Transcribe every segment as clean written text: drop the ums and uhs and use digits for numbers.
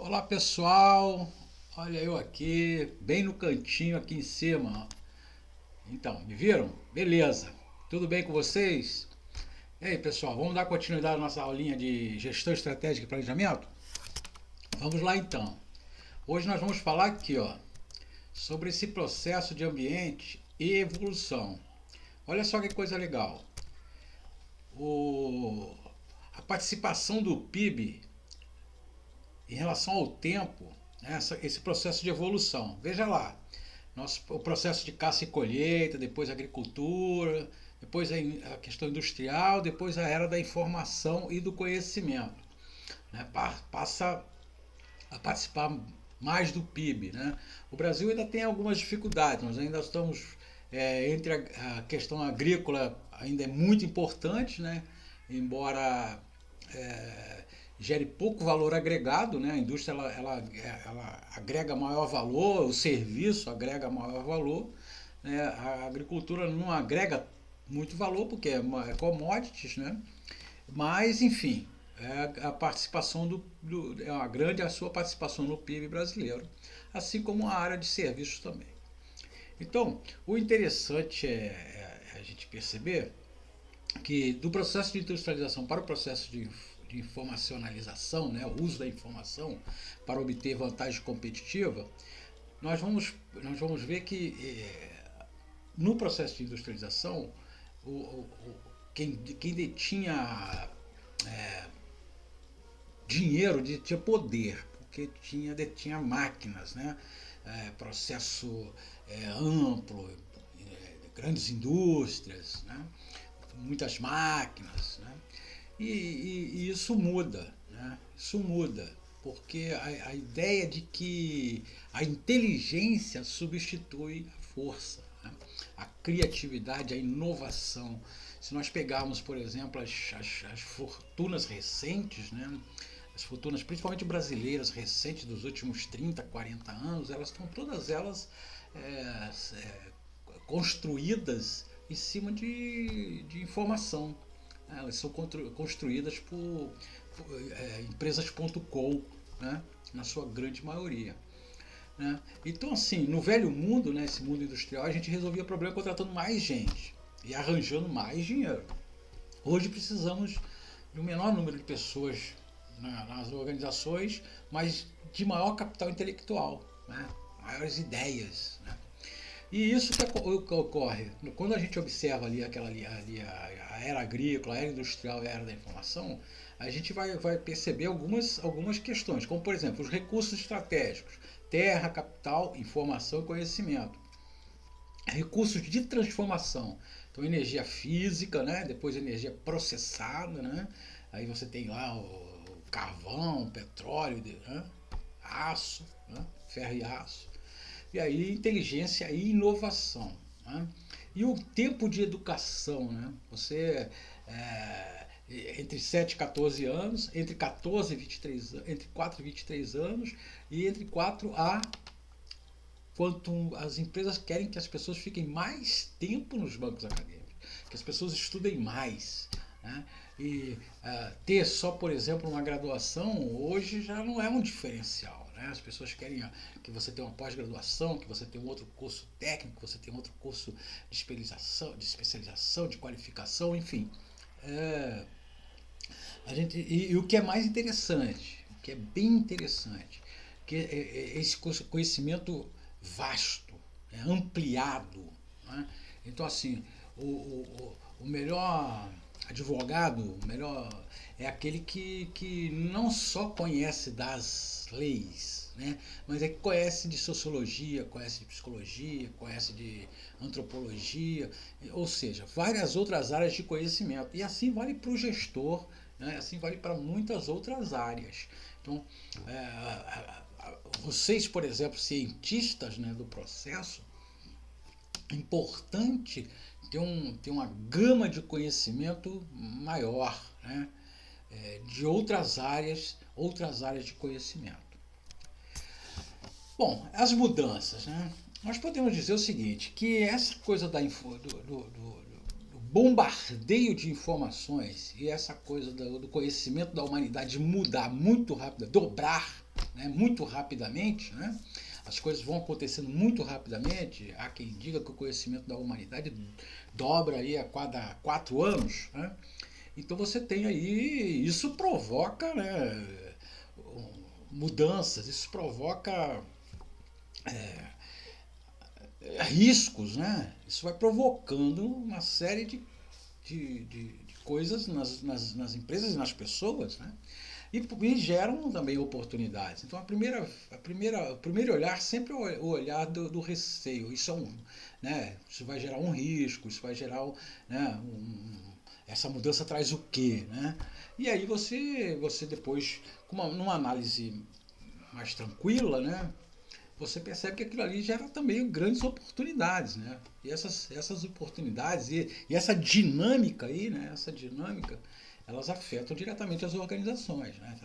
Olá pessoal, olha eu aqui, bem no cantinho aqui em cima. Então, me viram? Beleza, tudo bem com vocês? E aí pessoal, vamos dar continuidade à nossa aulinha de gestão estratégica e planejamento? Vamos lá então. Hoje nós vamos falar aqui sobre esse processo de ambiente e evolução. Olha só que coisa legal. O, a participação do PIB em relação ao tempo, esse processo de evolução. Veja lá, o processo de caça e colheita, depois a agricultura, depois a questão industrial, depois a era da informação e do conhecimento. Né? Passa a participar mais do PIB. Né? O Brasil ainda tem algumas dificuldades, nós ainda estamos entre a questão agrícola, ainda é muito importante, né? Embora gere pouco valor agregado, né? A indústria ela agrega maior valor, o serviço agrega maior valor, né? A agricultura não agrega muito valor porque é commodities, né? Mas enfim, a participação é uma grande a sua participação no PIB brasileiro, assim como a área de serviços também. Então, o interessante é a gente perceber que do processo de industrialização para o processo de informacionalização, né, o uso da informação para obter vantagem competitiva, nós vamos ver que no processo de industrialização, quem detinha dinheiro, detinha poder, porque detinha máquinas, né, processo amplo, grandes indústrias, né, muitas máquinas, né? E isso muda, né? Isso muda, porque a ideia de que a inteligência substitui a força, né? A criatividade, a inovação. Se nós pegarmos, por exemplo, as fortunas recentes, né? As fortunas, principalmente brasileiras, recentes dos últimos 30, 40 anos, elas estão todas elas é, construídas em cima de informação. Elas são construídas por empresas.com, né, na sua grande maioria. Né? Então, assim, no velho mundo, né, esse mundo industrial, a gente resolvia o problema contratando mais gente e arranjando mais dinheiro. Hoje precisamos de um menor número de pessoas nas organizações, mas de maior capital intelectual, né? Maiores ideias. Né? E isso que ocorre quando a gente observa a era agrícola, a era industrial e a era da informação, a gente vai perceber algumas questões, como por exemplo os recursos estratégicos, terra, capital, informação e conhecimento. Recursos de transformação, então energia física, né? Depois energia processada, né? Aí você tem lá o carvão, o petróleo, né? Aço, né? Ferro e aço. E aí inteligência e inovação. Né? E o tempo de educação, né? Você entre 7 e 14 anos, entre 14 e 23, entre 4 e 23 anos e entre 4 a quanto as empresas querem que as pessoas fiquem mais tempo nos bancos acadêmicos, que as pessoas estudem mais. Né? E ter só, por exemplo, uma graduação hoje já não é um diferencial. Né? As pessoas querem que você tenha uma pós-graduação, que você tenha um outro curso técnico, que você tenha outro curso de especialização, de qualificação, enfim. E o que é mais interessante, o que é bem interessante, que é esse conhecimento vasto, ampliado. Né? Então, assim, o melhor advogado, o melhor é aquele que não só conhece das leis, né? Mas é que conhece de sociologia, conhece de psicologia, conhece de antropologia, ou seja, várias outras áreas de conhecimento. E assim vale para o gestor, né? Assim vale para muitas outras áreas. Então, vocês, por exemplo, cientistas, né, do processo, é importante ter uma gama de conhecimento maior, né, de outras áreas de conhecimento. Bom, as mudanças, né? Nós podemos dizer o seguinte, que essa coisa do bombardeio de informações e essa coisa do conhecimento da humanidade mudar muito rápido, dobrar, né, muito rapidamente, né? As coisas vão acontecendo muito rapidamente. Há quem diga que o conhecimento da humanidade dobra aí a cada 4 anos, né? Então você tem aí, isso provoca, né, mudanças, isso provoca riscos, né? Isso vai provocando uma série de coisas nas empresas e nas pessoas, né? E geram também oportunidades. Então o primeiro olhar sempre é o olhar do receio. Isso né? Isso vai gerar um risco, isso vai gerar, né? Essa mudança traz o quê, né? E aí você depois, numa análise mais tranquila, né? Você percebe que aquilo ali gera também grandes oportunidades, né? E essas oportunidades e essa dinâmica aí, né? Essa dinâmica, elas afetam diretamente as organizações, né?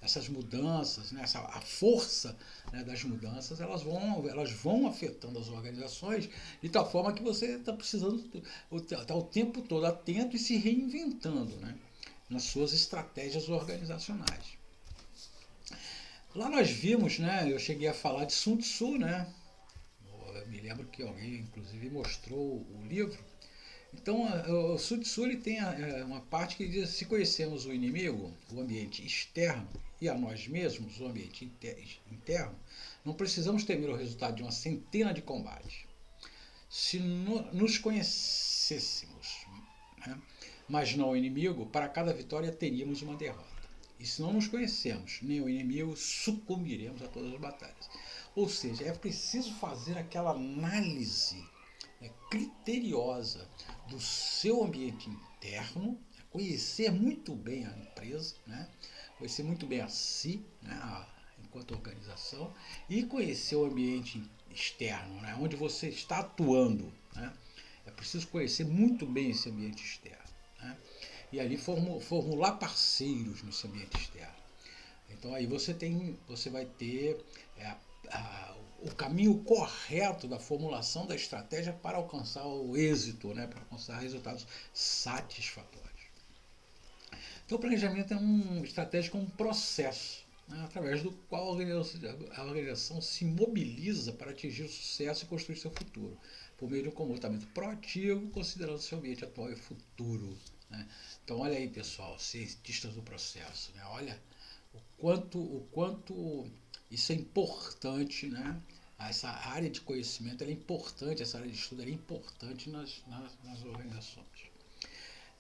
Essas mudanças, né? A força, né, das mudanças, elas vão afetando as organizações de tal forma que você está precisando estar o tempo todo atento e se reinventando, né? Nas suas estratégias organizacionais. Lá nós vimos, né? Eu cheguei a falar de Sun Tzu, né? Eu me lembro que alguém, inclusive, mostrou o livro. Então, o Sun Tzu ele tem uma parte que diz: se conhecemos o inimigo, o ambiente externo, e a nós mesmos, o ambiente interno, não precisamos temer o resultado de uma centena de combates. Se nos conhecêssemos, né, mas não o inimigo, para cada vitória teríamos uma derrota. E se não nos conhecemos nem o inimigo, sucumbiremos a todas as batalhas. Ou seja, é preciso fazer aquela análise, né, criteriosa do seu ambiente interno, conhecer muito bem a empresa, né, conhecer muito bem a si, né, enquanto organização, e conhecer o ambiente externo, né, onde você está atuando. Né. É preciso conhecer muito bem esse ambiente externo. Né, e ali formular parceiros nesse ambiente externo. Então aí você vai ter é, o caminho correto da formulação da estratégia para alcançar o êxito, né, para alcançar resultados satisfatórios. Então o planejamento é uma estratégia com um processo, né, através do qual a organização se mobiliza para atingir o sucesso e construir seu futuro, por meio de um comportamento proativo, considerando seu ambiente atual e futuro. Né? Então olha aí, pessoal, cientistas do processo, né? Olha o quanto isso é importante, né? Essa área de conhecimento é importante, essa área de estudo é importante nas organizações.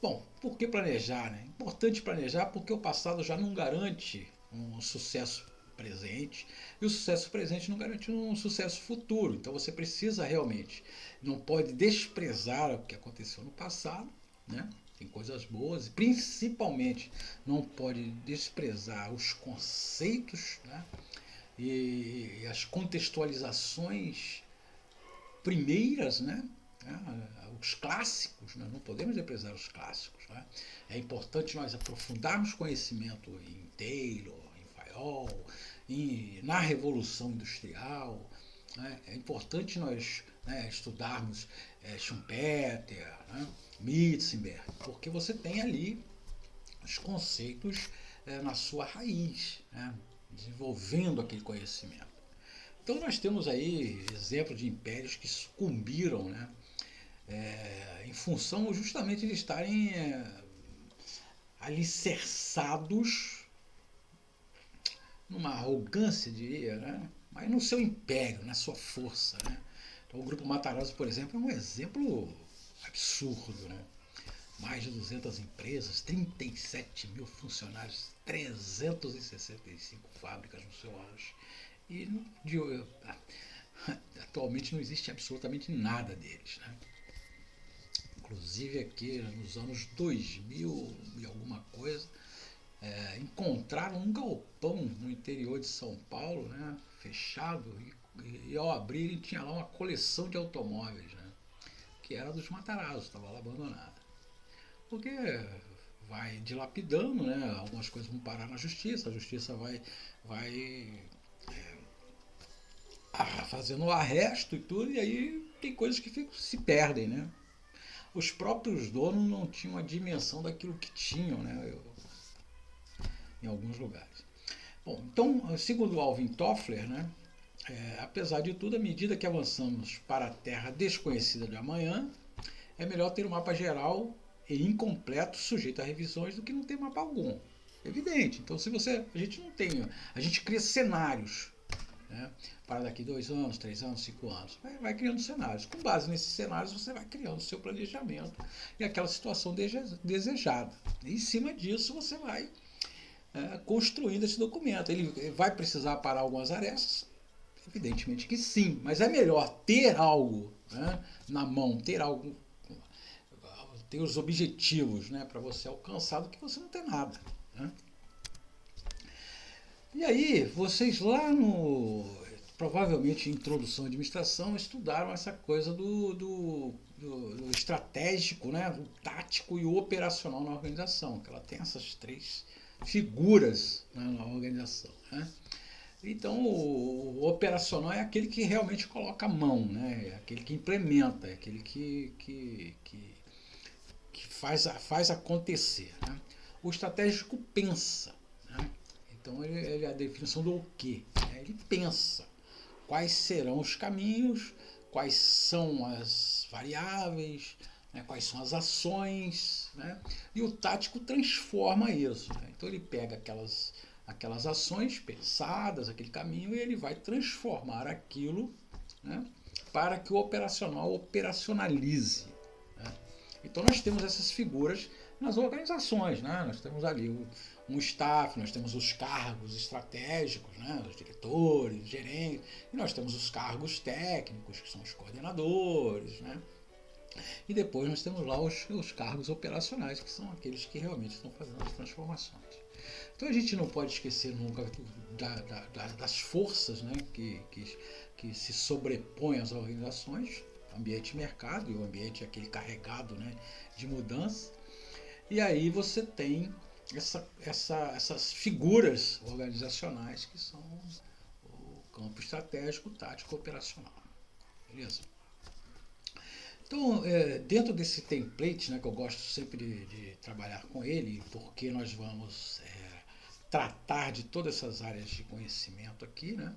Bom, por que planejar? Né? Importante planejar porque o passado já não garante um sucesso presente e o sucesso presente não garante um sucesso futuro. Então você precisa realmente, não pode desprezar o que aconteceu no passado, né? Tem coisas boas e principalmente não pode desprezar os conceitos, né, e as contextualizações primeiras, né, os clássicos, nós não podemos desprezar os clássicos. Né? É importante nós aprofundarmos conhecimento em Taylor, em Fayol, na Revolução Industrial. Né? É importante nós, né, estudarmos Schumpeter, né, Metzenberg, porque você tem ali os conceitos na sua raiz, né, desenvolvendo aquele conhecimento. Então nós temos aí exemplos de impérios que sucumbiram, né, em função justamente de estarem alicerçados numa arrogância, diria, né, mas no seu império, na sua força. Né. Então o Grupo Matarazzo, por exemplo, é um exemplo absurdo. Né. Mais de 200 empresas, 37 mil funcionários, 365 fábricas no seu auge. E atualmente não existe absolutamente nada deles. Né. Inclusive aqui nos anos 2000 e alguma coisa, encontraram um galpão no interior de São Paulo, né, fechado, e ao abrirem tinha lá uma coleção de automóveis, né, que era dos Matarazzo, estava lá abandonada. Porque vai dilapidando, né, algumas coisas vão parar na justiça, a justiça vai fazendo o arresto e tudo, e aí tem coisas que se perdem. Né. Os próprios donos não tinham a dimensão daquilo que tinham, né, em alguns lugares. Bom, então, segundo Alvin Toffler, né, apesar de tudo, à medida que avançamos para a Terra desconhecida de amanhã, é melhor ter um mapa geral e incompleto, sujeito a revisões, do que não ter mapa algum. Evidente. Então, se você, a gente não tem, a gente cria cenários, né, para daqui 2 anos, 3 anos, 5 anos. Vai criando cenários. Com base nesses cenários, você vai criando o seu planejamento e aquela situação desejada. E em cima disso, você vai construindo esse documento. Ele vai precisar parar algumas arestas? Evidentemente que sim, mas é melhor ter algo, né, na mão, ter os objetivos, né, para você alcançar, do que você não ter nada. Né? E aí, vocês lá no, provavelmente em introdução à administração, estudaram essa coisa do estratégico, né, o tático e o operacional na organização, que ela tem essas 3 figuras, né, na organização. Né? Então, o operacional é aquele que realmente coloca a mão, né? É aquele que implementa, é aquele que faz acontecer. Né? O estratégico pensa. Né? Então, ele é a definição do quê? Ele pensa quais serão os caminhos, quais são as variáveis, né? Quais são as ações. Né? E o tático transforma isso. Né? Então, ele pega aquelas ações pensadas, aquele caminho, e ele vai transformar aquilo, né, para que o operacional operacionalize. Né? Então nós temos essas figuras nas organizações. Né? Nós temos ali um staff, nós temos os cargos estratégicos, né, os diretores, os gerentes, e nós temos os cargos técnicos, que são os coordenadores. Né? E depois nós temos lá os cargos operacionais, que são aqueles que realmente estão fazendo as transformações. Então a gente não pode esquecer nunca das forças, né, que se sobrepõem às organizações, o ambiente mercado e o ambiente aquele carregado, né, de mudança. E aí você tem essas figuras organizacionais que são o campo estratégico, tático, operacional. Beleza? Então, dentro desse template, né, que eu gosto sempre de trabalhar com ele, porque nós vamos tratar de todas essas áreas de conhecimento aqui, né?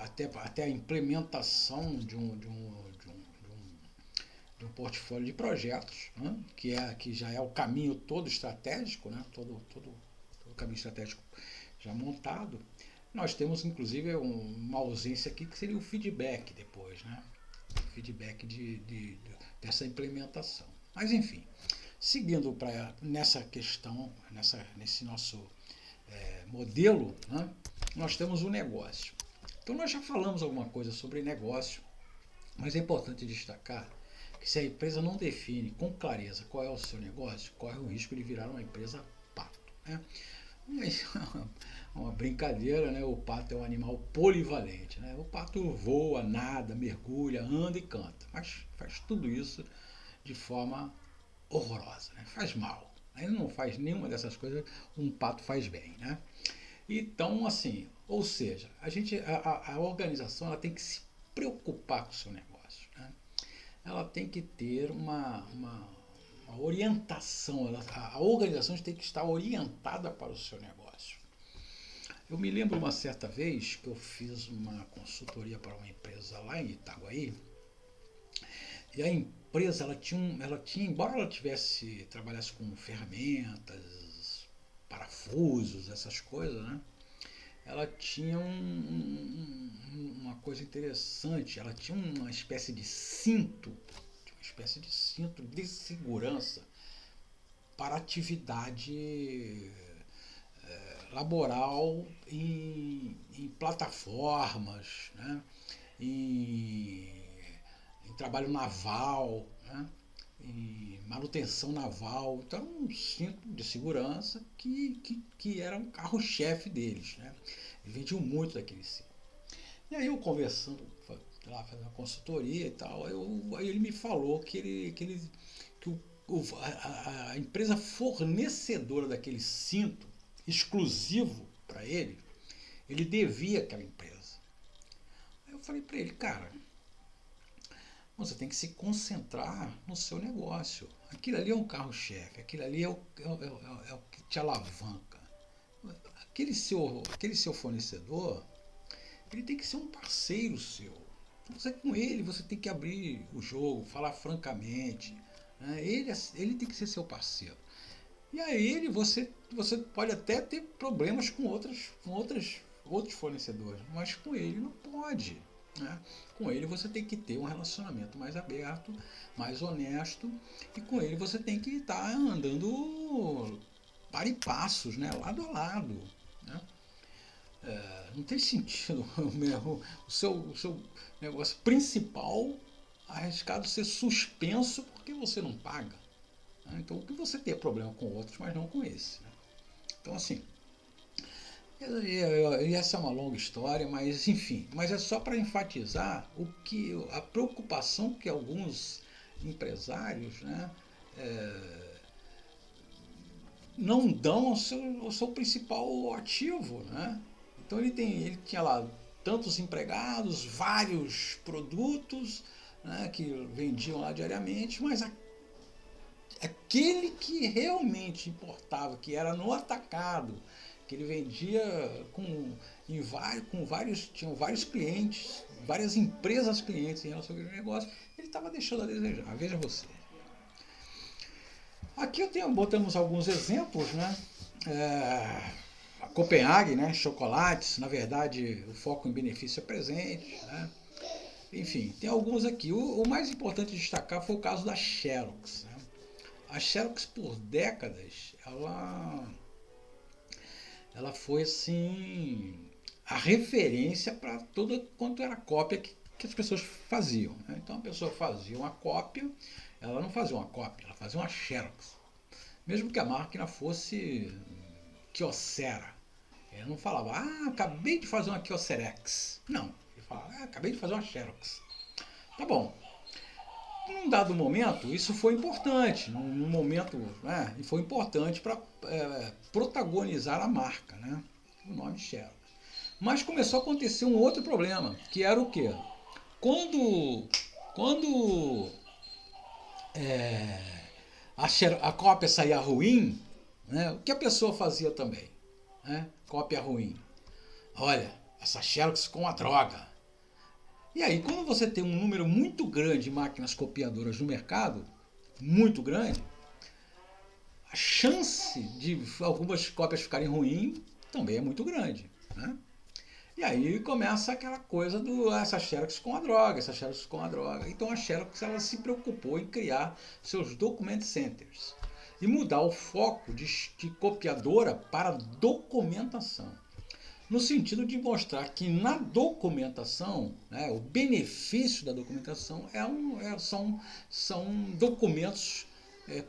Até a implementação de um portfólio de projetos, né? que já é o caminho todo estratégico, né? todo o caminho estratégico já montado. Nós temos, inclusive, uma ausência aqui, que seria o feedback depois, né? O feedback dessa implementação. Mas, enfim, seguindo nessa questão, nesse nosso modelo, né, nós temos o negócio. Então nós já falamos alguma coisa sobre negócio, mas é importante destacar que se a empresa não define com clareza qual é o seu negócio, corre o risco de virar uma empresa pato. Né? Uma brincadeira, né? O pato é um animal polivalente. Né? O pato voa, nada, mergulha, anda e canta, mas faz tudo isso de forma horrorosa, né? Faz mal. Ele não faz nenhuma dessas coisas, um pato faz bem. Né? Então, assim, ou seja, a organização ela tem que se preocupar com o seu negócio. Né? Ela tem que ter uma orientação, a organização tem que estar orientada para o seu negócio. Eu me lembro uma certa vez que eu fiz uma consultoria para uma empresa lá em Itaguaí, e a empresa ela tinha, embora ela trabalhasse com ferramentas, parafusos, essas coisas, né? Ela tinha uma coisa interessante, ela tinha uma espécie de cinto de segurança para atividade laboral em plataformas, né? em trabalho naval, né? Em manutenção naval. Então, um cinto de segurança que era um carro-chefe deles. Né? Eles vendiam muito daquele cinto. E aí eu conversando lá, fazendo uma consultoria e tal, aí ele me falou que a empresa fornecedora daquele cinto exclusivo para ele devia aquela empresa. Aí eu falei para ele, cara, você tem que se concentrar no seu negócio. Aquilo ali é um carro-chefe, aquilo ali é o que te alavanca. aquele seu fornecedor, ele tem que ser um parceiro seu. Você com ele, você tem que abrir o jogo, falar francamente, né? Ele tem que ser seu parceiro. E aí você pode até ter problemas com outros fornecedores, mas com ele não pode. Né? Com ele você tem que ter um relacionamento mais aberto, mais honesto, e com ele você tem que estar andando para e passos, né? Lado a lado. Né? Não tem sentido o seu negócio principal arriscado ser suspenso porque você não paga. Né? Então, o que você tem problema com outros, mas não com esse. Né? Então, assim, e essa é uma longa história, mas enfim, mas é só para enfatizar a preocupação que alguns empresários, né, não dão ao seu principal ativo, né? Então ele tinha lá tantos empregados, vários produtos, né, que vendiam lá diariamente, mas aquele que realmente importava, que era no atacado, que ele vendia tinham vários clientes, várias empresas clientes em relação ao negócio, ele estava deixando a desejar. Veja você. Aqui botamos alguns exemplos, né? A Copenhague, né? Chocolates, na verdade o foco em benefício é presente, né? Enfim, tem alguns aqui. O mais importante de destacar foi o caso da Xerox. Né? A Xerox, por décadas, ela foi assim a referência para tudo quanto era cópia que as pessoas faziam. Né? Então a pessoa fazia uma cópia, ela não fazia uma cópia, ela fazia uma Xerox. Mesmo que a máquina fosse Kyocera. Ele não falava, acabei de fazer uma Kyocerex. Não, ele falava, acabei de fazer uma Xerox. Tá bom. Num dado momento, isso foi importante, num momento, né, e foi importante para protagonizar a marca, né, o nome Xerox. Mas começou a acontecer um outro problema, que era o quê? Quando a cópia saía ruim, né, o que a pessoa fazia também? Né, cópia ruim. Olha, essa Xerox ficou uma droga. E aí, quando você tem um número muito grande de máquinas copiadoras no mercado, muito grande, a chance de algumas cópias ficarem ruins também é muito grande. Né? E aí começa aquela coisa essa Xerox com a droga, essa Xerox com a droga. Então a Xerox ela se preocupou em criar seus document centers e mudar o foco de copiadora para documentação. No sentido de mostrar que na documentação, né, o benefício da documentação são documentos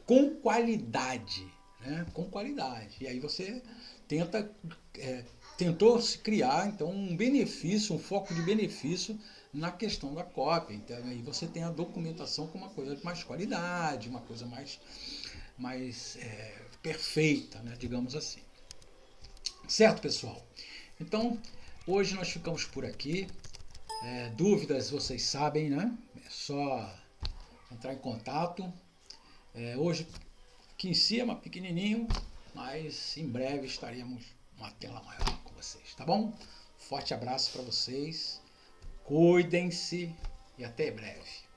com qualidade. Né, com qualidade. E aí você tentou se criar então um benefício, um foco de benefício na questão da cópia. Então aí você tem a documentação com uma coisa de mais qualidade, uma coisa mais perfeita, né, digamos assim. Certo, pessoal? Então, hoje nós ficamos por aqui. Dúvidas vocês sabem, né? É só entrar em contato. Hoje aqui em cima, pequenininho, mas em breve estaremos numa tela maior com vocês, tá bom? Forte abraço para vocês. Cuidem-se e até breve.